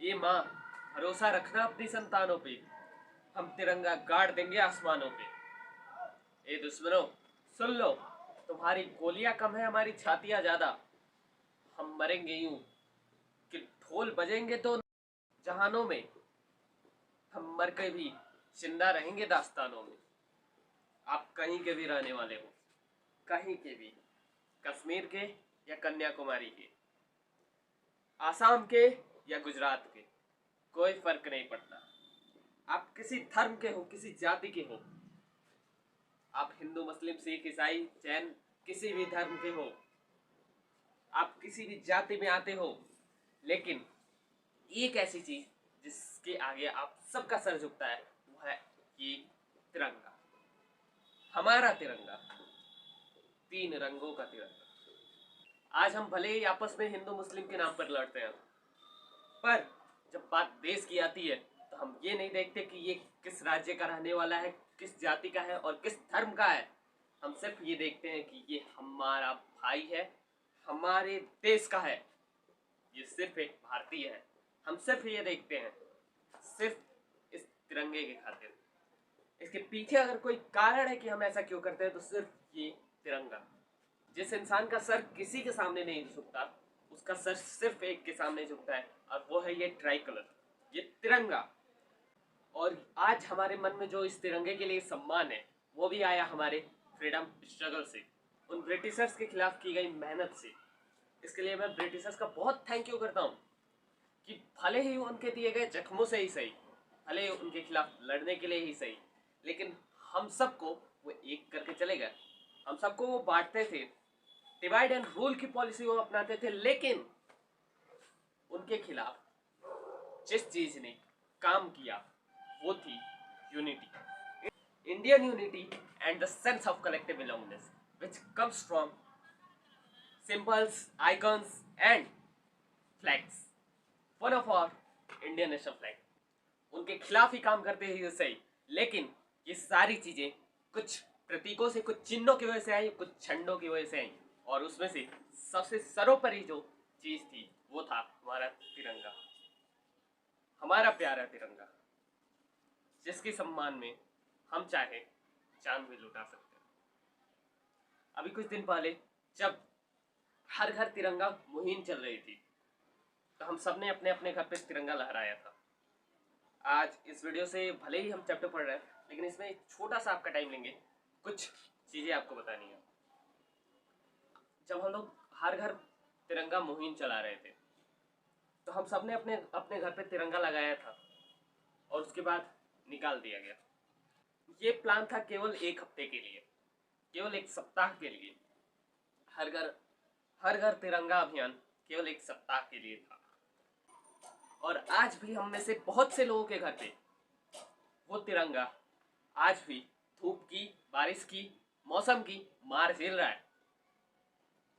ये माँ, भरोसा रखना अपनी संतानों पे, हम तिरंगा गाड़ देंगे आसमानों पे। ए दुश्मनों, सुन लो, तुम्हारी गोलियां कम है, हमारी छातियां ज्यादा। हम मरेंगे यूं कि ढोल बजेंगे तो जहानों में, हम मर के भी जिंदा रहेंगे दास्तानों में। आप कहीं के भी रहने वाले हो, कहीं के भी, कश्मीर के या कन्याकुमारी के, आसाम के या गुजरात के, कोई फर्क नहीं पड़ता। आप किसी धर्म के हो, किसी जाति के हो, आप हिंदू मुस्लिम सिख ईसाई जैन किसी भी धर्म के हो, आप किसी भी जाति में आते हो, लेकिन एक ऐसी चीज जिसके आगे आप सबका सर झुकता है वो है ये तिरंगा, हमारा तिरंगा, 3 रंगों का तिरंगा। आज हम भले ही आपस में हिंदू मुस्लिम के नाम पर लड़ते हैं, पर जब बात देश की आती है तो हम ये नहीं देखते कि ये किस राज्य का रहने वाला है, किस जाति का है और किस धर्म का है। हम सिर्फ ये देखते हैं कि ये हमारा भाई है, हमारे देश का है, ये सिर्फ एक भारतीय है। हम सिर्फ ये देखते हैं, सिर्फ इस तिरंगे के खातिर। इसके पीछे अगर कोई कारण है कि हम ऐसा क्यों करते हैं तो सिर्फ ये तिरंगा। जिस इंसान का सर किसी के सामने नहीं झुकता, उसका सर सिर्फ एक के सामने झुकता है, और वो है ये ट्राई कलर, ये तिरंगा। और आज हमारे मन में जो इस तिरंगे के लिए सम्मान है वो भी आया हमारे फ्रीडम स्ट्रगल से, उन ब्रिटिशर्स के खिलाफ की गई मेहनत से। इसके लिए मैं ब्रिटिशर्स का बहुत थैंक यू करता हूँ कि भले ही उनके दिए गए जख्मों से ही सही, भले ही उनके खिलाफ लड़ने के लिए ही सही, लेकिन हम सबको वो एक करके चले गए। हम सबको वो बांटते थे, डिवाइड एंड रूल की पॉलिसी वो अपनाते थे, लेकिन उनके खिलाफ जिस चीज ने काम किया वो थी unity, Indian unity and the sense of collective belongingness which comes from symbols, icons and flags. One of our Indian national flag, उनके खिलाफ ही काम करते ही सही, लेकिन ये सारी चीजें कुछ प्रतीकों से, कुछ चिन्हों की वजह से आई, कुछ झंडों की वजह से आई, और उसमें से सबसे सर्वोपरि जो चीज थी वो था हमारा तिरंगा, हमारा प्यारा तिरंगा, जिसके सम्मान में हम चाहे जान भी लुटा सकते हैं। अभी कुछ दिन पहले जब हर घर तिरंगा मुहिम चल रही थी तो हम सबने अपने अपने घर पे तिरंगा लहराया था। आज इस वीडियो से भले ही हम चैप्टर पढ़ रहे हैं, लेकिन इसमें एक छोटा सा आपका टाइम लेंगे, कुछ चीजें आपको बतानी है। जब हम लोग हर घर तिरंगा मुहिम चला रहे थे तो हम सबने अपने अपने घर पे तिरंगा लगाया था और उसके बाद निकाल दिया गया। ये प्लान था केवल 1 हफ्ते के लिए, केवल 1 सप्ताह के लिए। हर घर तिरंगा अभियान केवल 1 सप्ताह के लिए था, और आज भी हम में से बहुत से लोगों के घर पे वो तिरंगा आज भी धूप की, बारिश की, मौसम की मार झेल रहा है।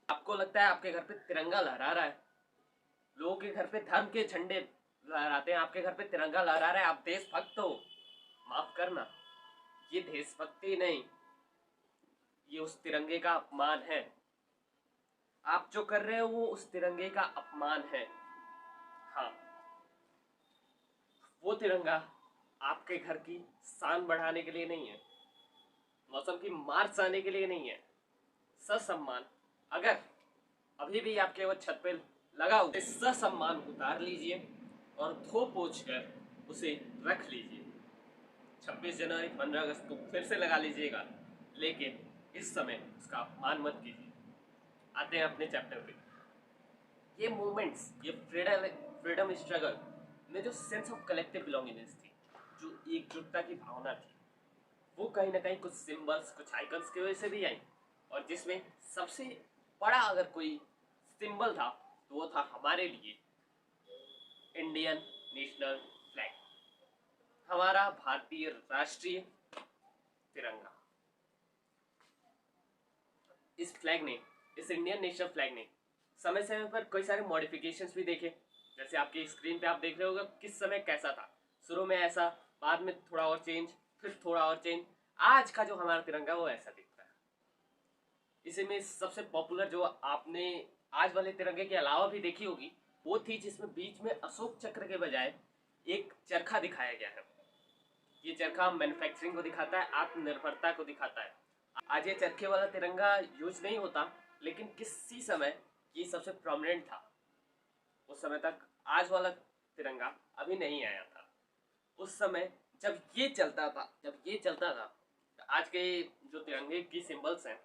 आपको लगता है आपके घर पे तिरंगा लहरा रहा है, लोगों के घर पे धर्म के झंडे लहराते हैं, आपके घर पे तिरंगा लहरा रहा है, आप देशभक्त हो। माफ करना, ये देशभक्ति नहीं, ये उस तिरंगे का अपमान है। आप जो कर रहे हो वो उस तिरंगे का अपमान है। हाँ, वो तिरंगा आपके घर की शान बढ़ाने के लिए नहीं है, मौसम की मार सहने के लिए नहीं है। ससम्मान, अगर अभी भी आपके वो छत पे लगा हुआ, ससम्मान उतार लीजिए और धो पोछ कर उसे रख लीजिए। 26 जनवरी 15 अगस्त को फिर से लगा लीजिएगा, लेकिन इस समय उसका अपमान मत कीजिए। आते हैं अपने चैप्टर पे। ये मूवमेंट्स, ये फ्रीडम स्ट्रगल में जो सेंस ऑफ कलेक्टिव बिलोंगिंगनेस थी, जो एकजुटता की भावना थी, वो कहीं ना कहीं कुछ सिंबल्स, कुछ आइकन्स की वजह से भी आई, और जिसमें सबसे बड़ा अगर कोई सिंबल था तो वो था हमारे लिए इंडियन नेशनल फ्लैग, हमारा भारतीय राष्ट्रीय तिरंगा। इस फ्लैग ने, इस इंडियन नेशनल फ्लैग ने समय समय पर कई सारे मॉडिफिकेशंस भी देखे। जैसे आपकी स्क्रीन पे आप देख रहे होगा किस समय कैसा था, शुरू में ऐसा, बाद में थोड़ा और चेंज, फिर थोड़ा और चेंज। आज का जो हमारा तिरंगा वो ऐसा दिखता है। इसी में सबसे पॉपुलर जो आपने आज वाले तिरंगे के अलावा भी देखी होगी वो थी जिसमें बीच में अशोक चक्र के बजाय एक चरखा दिखाया गया है। ये चरखा मैन्युफैक्चरिंग को दिखाता है, आत्मनिर्भरता को दिखाता है। आज ये चरखे वाला तिरंगा यूज नहीं होता, लेकिन किसी समय ये सबसे प्रोमिनेंट था। उस समय तक आज वाला तिरंगा अभी नहीं आया था। उस समय जब ये चलता था, तो आज के जो तिरंगे की सिंबल्स हैं,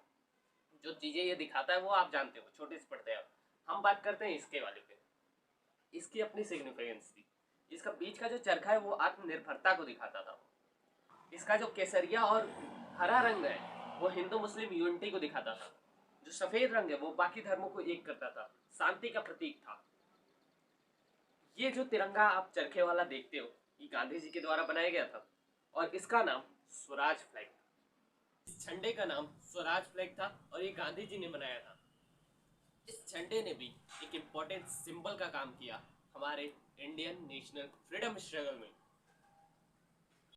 जो चीजें ये दिखाता है, वो आप जानते हो, छोटे से पढ़ते हैं। हम बात करते हैं इसके वाले पे। इसकी अपनी सिग्निफिकेंस थी। इसका बीच का जो चरखा है वो आत्मनिर्भरता को दिखाता था। इसका जो केसरिया और हरा रंग है वो हिंदू मुस्लिम यूनिटी को दिखाता था। जो सफेद रंग है वो बाकी धर्मों को एक करता था, शांति का प्रतीक था। ये जो तिरंगा आप चरखे वाला देखते हो, ये गांधी जी के द्वारा बनाया गया था और इसका नाम स्वराज फ्लैग था। इस झंडे का नाम स्वराज फ्लैग था और ये गांधी जी ने बनाया था। इस झंडे ने भी एक इम्पोर्टेंट सिंबल का काम किया हमारे इंडियन नेशनल फ्रीडम स्ट्रगल में।